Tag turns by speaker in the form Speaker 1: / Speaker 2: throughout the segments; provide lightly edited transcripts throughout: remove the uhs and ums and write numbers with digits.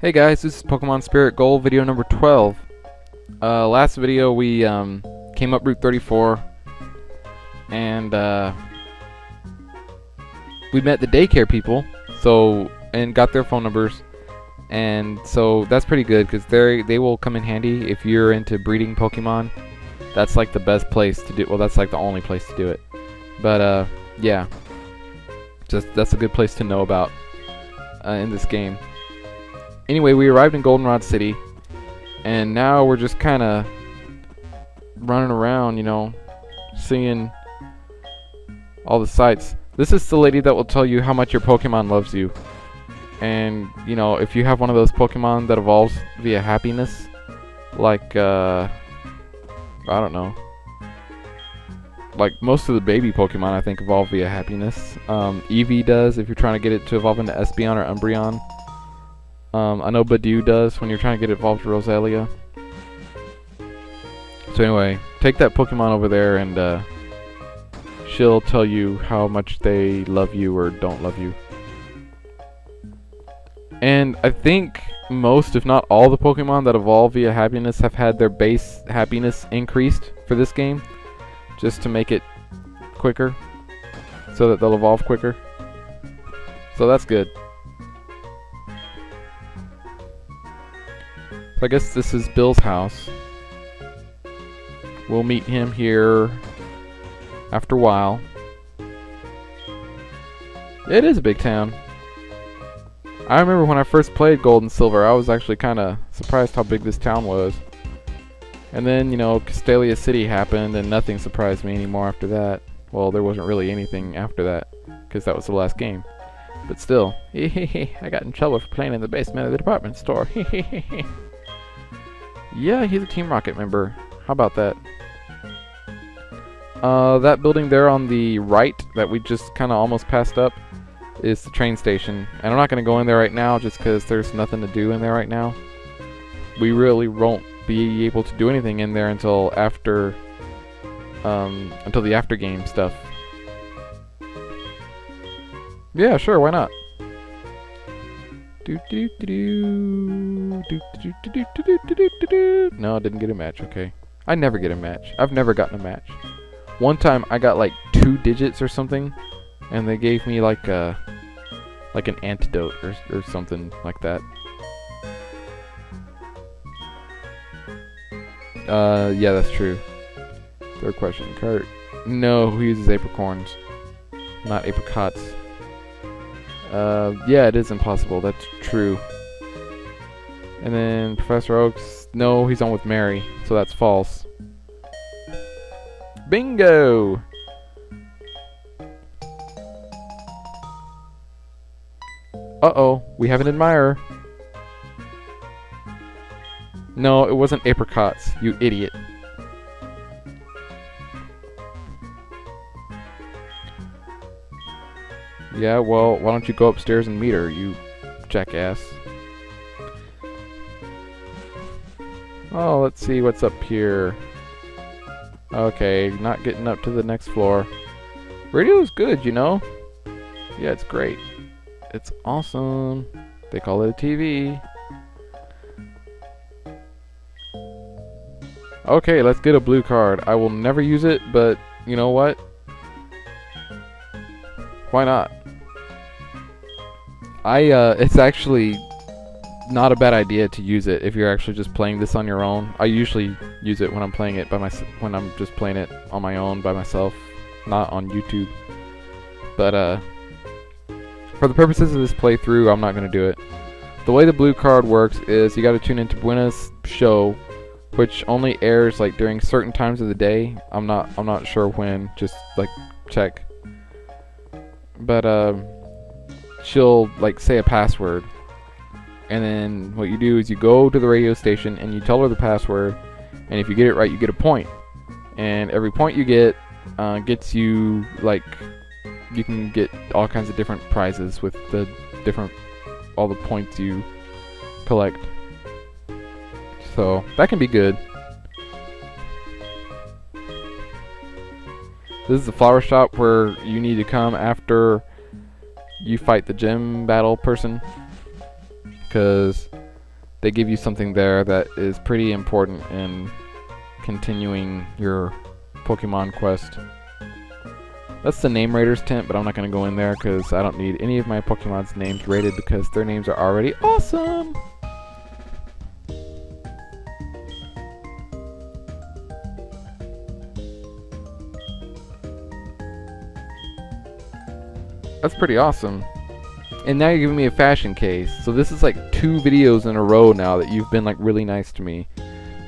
Speaker 1: Hey guys, this is Pokemon Spirit Gold video number 12. Last video we came up Route 34 and we met the daycare people, and got their phone numbers, and so that's pretty good because they will come in handy if you're into breeding Pokemon. That's like the best place to do. Well, that's like the only place to do it. But yeah, that's a good place to know about in this game. Anyway, we arrived in Goldenrod City, and now we're just kind of running around, you know, seeing all the sights. This is the lady that will tell you how much your Pokemon loves you. And, you know, if you have one of those Pokemon that evolves via happiness, like, I don't know. Like, most of the baby Pokemon, I think, evolve via happiness. Eevee does, if you're trying to get it to evolve into Espeon or Umbreon. I know Badoo does when you're trying to get it evolved to Rosalia. So anyway, take that Pokemon over there and she'll tell you how much they love you or don't love you. And I think most, if not all, the Pokemon that evolve via happiness have had their base happiness increased for this game, just to make it quicker, so that they'll evolve quicker. So that's good. So I guess this is Bill's house. We'll meet him here after a while. It is a big town. I remember when I first played Gold and Silver, I was actually kind of surprised how big this town was. And then, you know, Castelia City happened and nothing surprised me anymore after that. Well, there wasn't really anything after that, because that was the last game. But still, I got in trouble for playing in the basement of the department store. Yeah, he's a Team Rocket member. How about that? That building there on the right that we just kind of almost passed up is the train station. And I'm not going to go in there right now just because there's nothing to do in there right now. We really won't be able to do anything in there until after, until the after game stuff. Yeah, sure, why not? No, I didn't get a match. Okay, I never get a match. I've never gotten a match. One time I got like 2 digits or something, and they gave me like an antidote or something like that. Yeah, that's true. Third question, Kurt. No, who uses apricorns, not apricots. Yeah, it is impossible. That's true. And then Professor Oaks. No, he's on with Mary, so that's false. Bingo! Uh-oh, we have an admirer. No, it wasn't apricots, you idiot. Yeah, well, why don't you go upstairs and meet her, you jackass. Oh, let's see what's up here. Okay, not getting up to the next floor. Radio is good, you know? Yeah, it's great. It's awesome. They call it a TV. Okay, let's get a blue card. I will never use it, but you know what? Why not? It's actually not a bad idea to use it if you're actually just playing this on your own. I usually use it when I'm playing it when I'm just playing it on my own by myself, not on YouTube. But for the purposes of this playthrough, I'm not gonna do it. The way the blue card works is you got to tune into Buena's show, which only airs like during certain times of the day. I'm not sure when. Just like check. But she'll like say a password, and then what you do is you go to the radio station and you tell her the password, and if you get it right, you get a point, and every point you get gets you, like, you can get all kinds of different prizes with all the points you collect. So that can be good. This is the flower shop where you need to come after you fight the gym battle person, because they give you something there that is pretty important in continuing your Pokemon quest. That's the Name Raiders tent, but I'm not going to go in there because I don't need any of my Pokemon's names rated because their names are already awesome! That's pretty awesome. And now you're giving me a fashion case. So this is like 2 videos in a row now that you've been like really nice to me.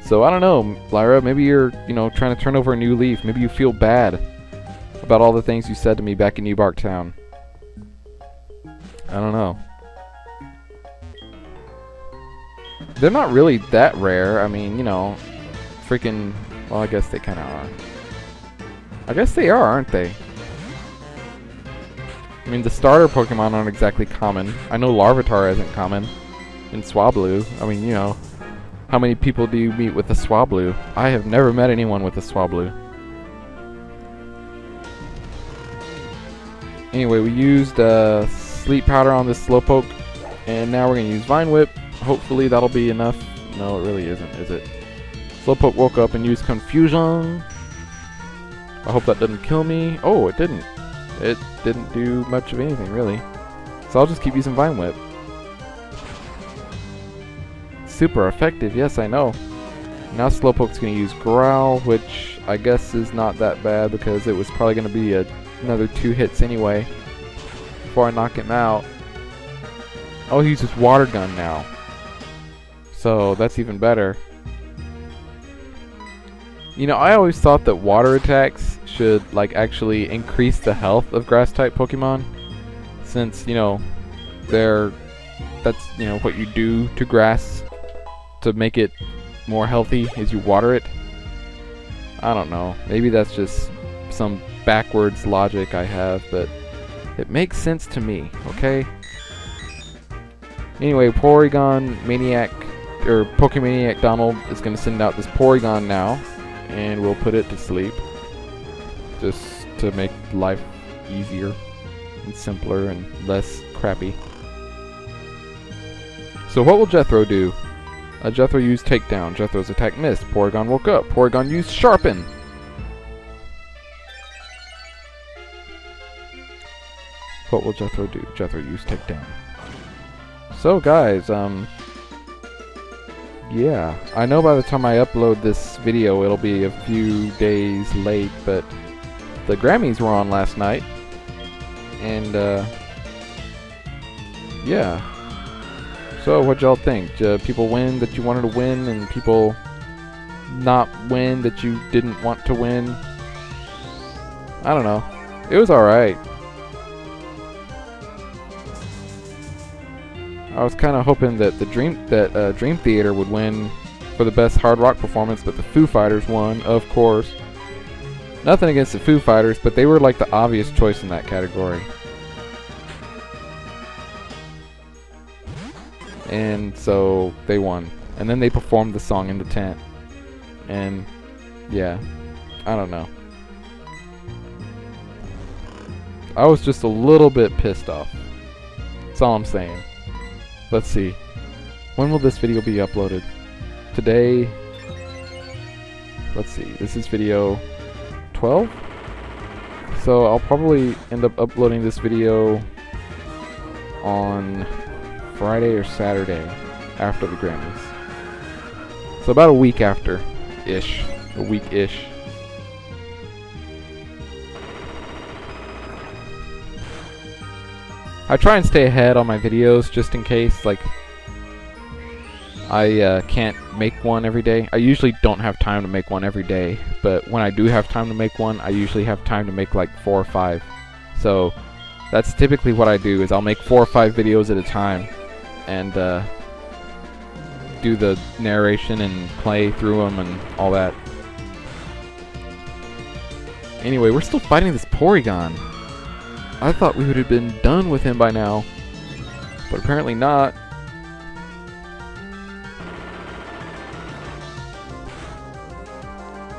Speaker 1: So I don't know, Lyra, maybe you're, trying to turn over a new leaf. Maybe you feel bad about all the things you said to me back in New Bark Town. I don't know. They're not really that rare. I mean, freaking... Well, I guess they kind of are. I guess they are, aren't they? I mean, the starter Pokemon aren't exactly common. I know Larvitar isn't common. In Swablu. I mean, how many people do you meet with a Swablu? I have never met anyone with a Swablu. Anyway, we used Sleep Powder on this Slowpoke, and now we're going to use Vine Whip. Hopefully that'll be enough. No, it really isn't, is it? Slowpoke woke up and used Confusion. I hope that doesn't kill me. Oh, it didn't. It didn't do much of anything, really. So I'll just keep using Vine Whip. Super effective, yes, I know. Now Slowpoke's going to use Growl, which I guess is not that bad because it was probably going to be another 2 hits anyway before I knock him out. Oh, he uses Water Gun now. So that's even better. I always thought that water attacks should actually increase the health of grass type Pokemon, since that's what you do to grass to make it more healthy is you water it. I don't know, maybe that's just some backwards logic I have, but it makes sense to me, okay? Anyway, Porygon Maniac, or Pokemaniac Donald is going to send out this Porygon now, and we'll put it to sleep, just to make life easier and simpler and less crappy. So what will Jethro do? Jethro used Takedown. Jethro's attack missed. Porygon woke up. Porygon used Sharpen. What will Jethro do? Jethro used Takedown. So guys, yeah, I know by the time I upload this video it'll be a few days late, but the Grammys were on last night, and yeah. So what'd y'all think? People win that you wanted to win, and people not win that you didn't want to win? I don't know. It was alright. I was kind of hoping that Dream Theater would win for the best hard rock performance, but the Foo Fighters won, of course. Nothing against the Foo Fighters, but they were like the obvious choice in that category. And so they won. And then they performed the song in the tent. And yeah, I don't know. I was just a little bit pissed off. That's all I'm saying. Let's see. When will this video be uploaded? Today. Let's see. This is video 12? So I'll probably end up uploading this video on Friday or Saturday after the Grammys. So about a week after-ish. A week-ish. I try and stay ahead on my videos just in case, I can't make one every day. I usually don't have time to make one every day, but when I do have time to make one, I usually have time to make 4 or 5. So that's typically what I do, is I'll make 4 or 5 videos at a time and do the narration and play through them and all that. Anyway, we're still fighting this Porygon. I thought we would have been done with him by now, but apparently not.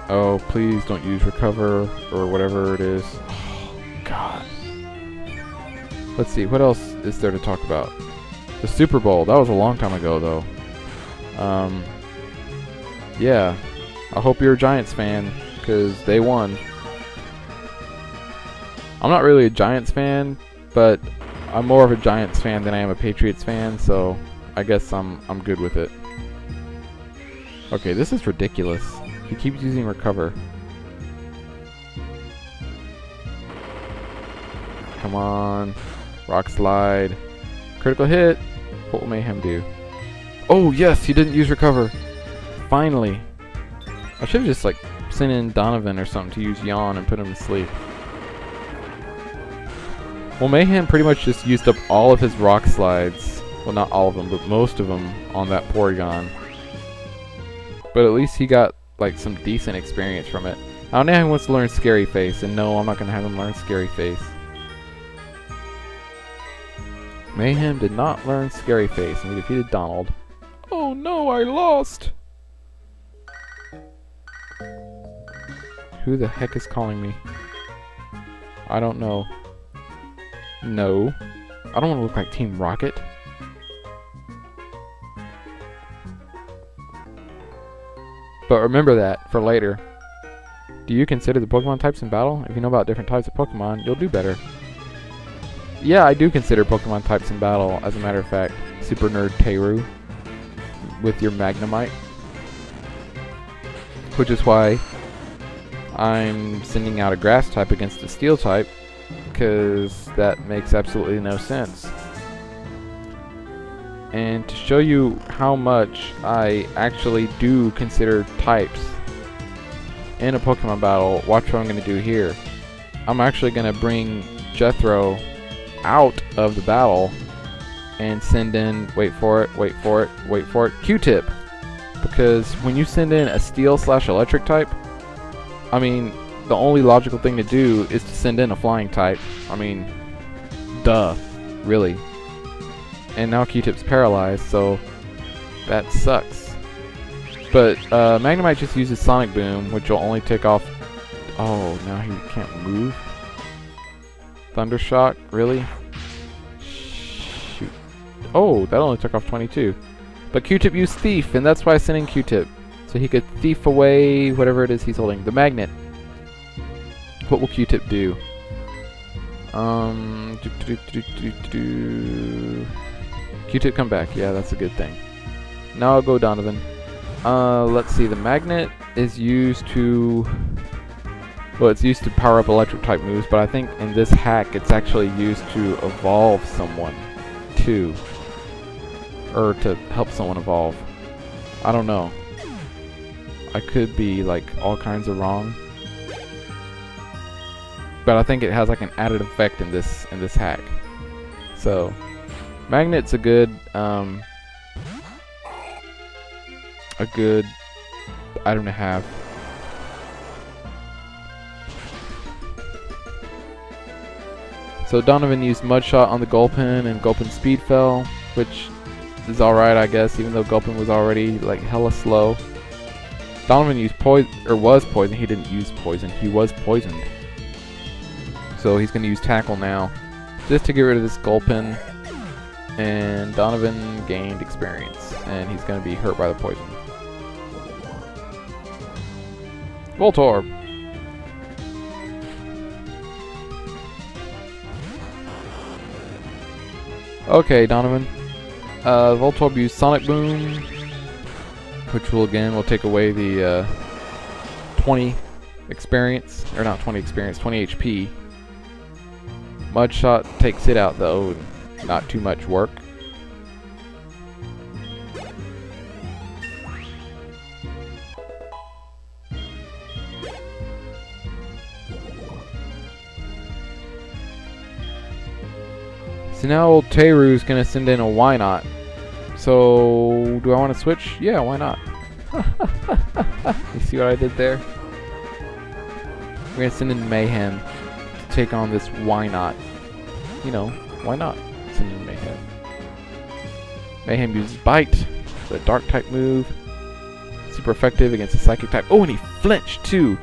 Speaker 1: Oh, please don't use Recover or whatever it is. Oh, God. Let's see, what else is there to talk about? The Super Bowl, that was a long time ago, though. Yeah, I hope you're a Giants fan, because they won. I'm not really a Giants fan, but I'm more of a Giants fan than I am a Patriots fan, so I guess I'm good with it. Okay, this is ridiculous. He keeps using recover. Come on. Rock slide. Critical hit. What will Mayhem do? Oh, yes, he didn't use recover. Finally. I should have just, like, sent in Donovan or something to use Yawn and put him to sleep. Well, Mayhem pretty much just used up all of his rock slides. Well, not all of them, but most of them on that Porygon. But at least he got, like, some decent experience from it. Now he wants to learn Scary Face, and no, I'm not going to have him learn Scary Face. Mayhem did not learn Scary Face, and he defeated Donald. Oh no, I lost! Who the heck is calling me? I don't know. No. I don't want to look like Team Rocket. But remember that for later. Do you consider the Pokemon types in battle? If you know about different types of Pokemon, you'll do better. Yeah, I do consider Pokemon types in battle, as a matter of fact. Super Nerd Teru with your Magnemite. Which is why I'm sending out a Grass type against a Steel type, because that makes absolutely no sense. And to show you how much I actually do consider types in a Pokemon battle, watch what I'm going to do here. I'm actually going to bring Jethro out of the battle and send in, wait for it, Q-Tip. Because when you send in a Steel/Electric type, I mean, the only logical thing to do is to send in a Flying type. I mean, duh, really. And now Q-Tip's paralyzed, so that sucks. But Magnemite just uses Sonic Boom, which will only take off... Oh, now he can't move? Thundershock? Really? Shoot. Oh, that only took off 22. But Q-Tip used Thief, and that's why I sent in Q-Tip. So he could thief away whatever it is he's holding. The magnet. What will Q-Tip do? Q-Tip come back. Yeah, that's a good thing. Now I'll go Donovan. Let's see. The magnet is used to... Well, it's used to power up electric type moves, but I think in this hack it's actually used to evolve someone too. Or to help someone evolve. I don't know. I could be like all kinds of wrong. But I think it has like an added effect in this hack. So Magnet's a good item to have. So Donovan used Mud Shot on the Gulpin, and Gulpin speed fell, which is alright, I guess, even though Gulpin was already like hella slow. Donovan used poison, or was poisoned. He didn't use poison. He was poisoned. So he's going to use Tackle now, just to get rid of this Gulpin. And Donovan gained experience, and he's going to be hurt by the poison. Voltorb. Okay, Donovan. Voltorb used Sonic Boom, which will take away the 20 experience, or not 20 experience, 20 HP. Mud Shot takes it out though, and not too much work. So now old Teru's gonna send in a Why Not. So do I want to switch? Yeah, why not? You see what I did there? We're gonna send in Mayhem to take on this Why Not. You know, why not? Send in Mayhem. Mayhem uses Bite, the Dark type move. Super effective against the Psychic type. Oh, and he flinched too.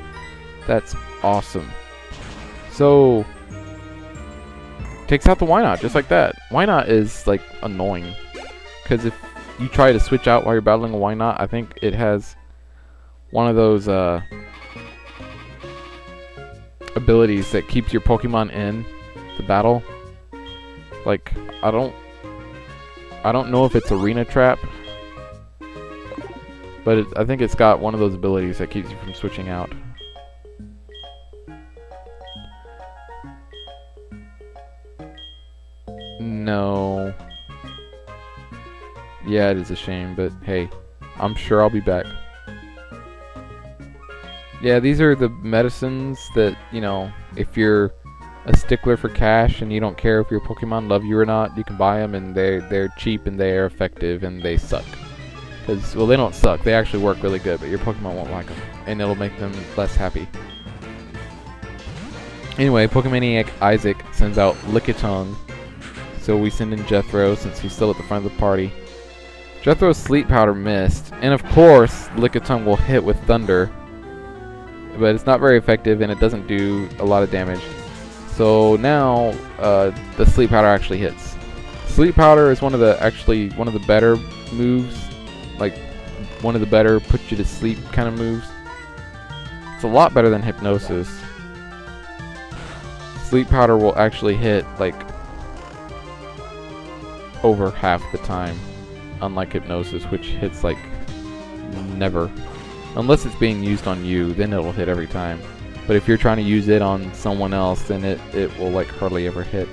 Speaker 1: That's awesome. So takes out the Why Not just like that. Why Not is like annoying, because if you try to switch out while you're battling a why not, I think it has one of those abilities that keeps your Pokemon in the battle. Like, I don't know if it's Arena Trap, but I think it's got one of those abilities that keeps you from switching out. No. Yeah, it is a shame, but hey, I'm sure I'll be back. Yeah, these are the medicines that, you know, if you're a stickler for cash and you don't care if your Pokemon love you or not, you can buy them, and they're cheap and they're effective and they suck. Because, well, they don't suck. They actually work really good, but your Pokemon won't like them, and it'll make them less happy. Anyway, Pokemaniac Isaac sends out Lickitung, so we send in Jethro since he's still at the front of the party. Jethro's Sleep Powder missed, and of course, Lickitung will hit with Thunder, but it's not very effective and it doesn't do a lot of damage. So now the Sleep Powder actually hits. Sleep Powder is one of the better moves, like one of the better put you to sleep kind of moves. It's a lot better than Hypnosis. Sleep Powder will actually hit like over half the time, unlike Hypnosis, which hits like never. Unless it's being used on you, then it'll hit every time. But if you're trying to use it on someone else, then it will like hardly ever hit.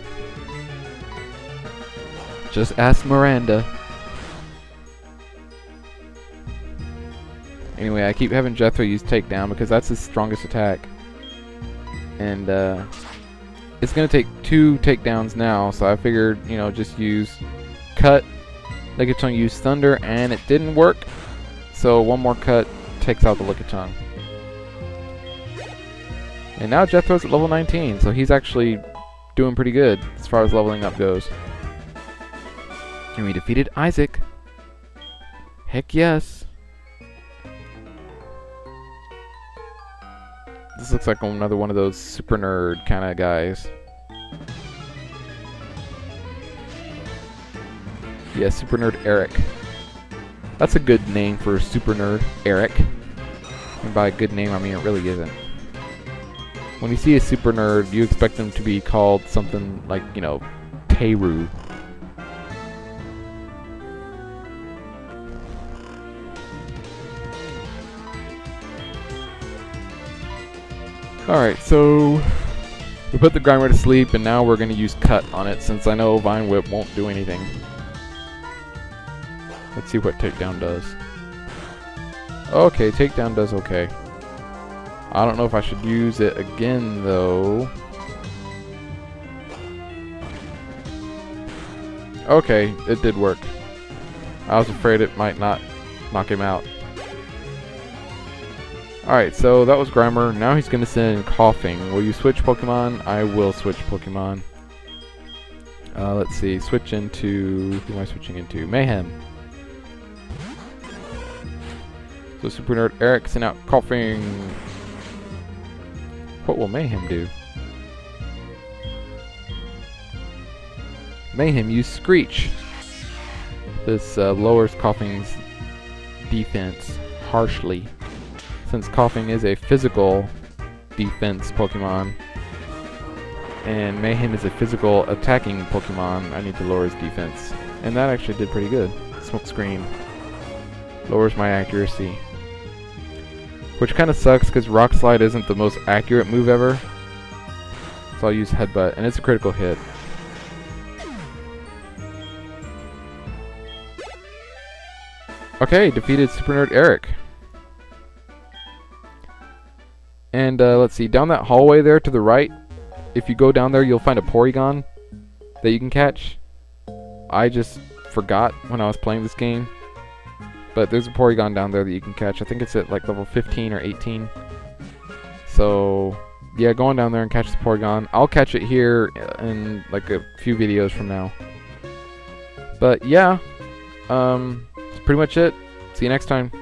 Speaker 1: Just ask Miranda. Anyway, I keep having Jethro use Takedown because that's his strongest attack. And it's going to take 2 takedowns now, so I figured, you know, just use Cut. Lickitung used Thunder, and it didn't work. So one more Cut takes out the Lickitung. And now Jethro's at level 19, so he's actually doing pretty good as far as leveling up goes. And we defeated Isaac. Heck yes. This looks like another one of those super nerd kind of guys. Yeah, super nerd Eric. That's a good name for a super nerd, Eric. And by a good name, I mean it really isn't. When you see a super nerd, you expect them to be called something like, you know, Teru. Alright, so we put the Grimer to sleep, and now we're going to use Cut on it, since I know Vine Whip won't do anything. Let's see what Takedown does. Okay, Takedown does okay. I don't know if I should use it again, though. Okay, it did work. I was afraid it might not knock him out. Alright, so that was Grimer. Now he's going to send in Coughing. Will you switch Pokemon? I will switch Pokemon. Let's see. Switch into... Who am I switching into? Mayhem. So Super Nerd Eric sent out Coughing. What will Mayhem do? Mayhem use Screech. This lowers Coughing's defense harshly. Since Coughing is a physical defense Pokemon, and Mayhem is a physical attacking Pokemon, I need to lower his defense. And that actually did pretty good. Smoke Screen lowers my accuracy. Which kind of sucks because Rock Slide isn't the most accurate move ever. So I'll use Headbutt, and it's a critical hit. Okay, defeated Super Nerd Eric. And let's see, down that hallway there to the right, if you go down there, you'll find a Porygon that you can catch. I just forgot when I was playing this game. But there's a Porygon down there that you can catch. I think it's at like level 15 or 18. So, yeah, go on down there and catch the Porygon. I'll catch it here in like a few videos from now. But yeah, that's pretty much it. See you next time.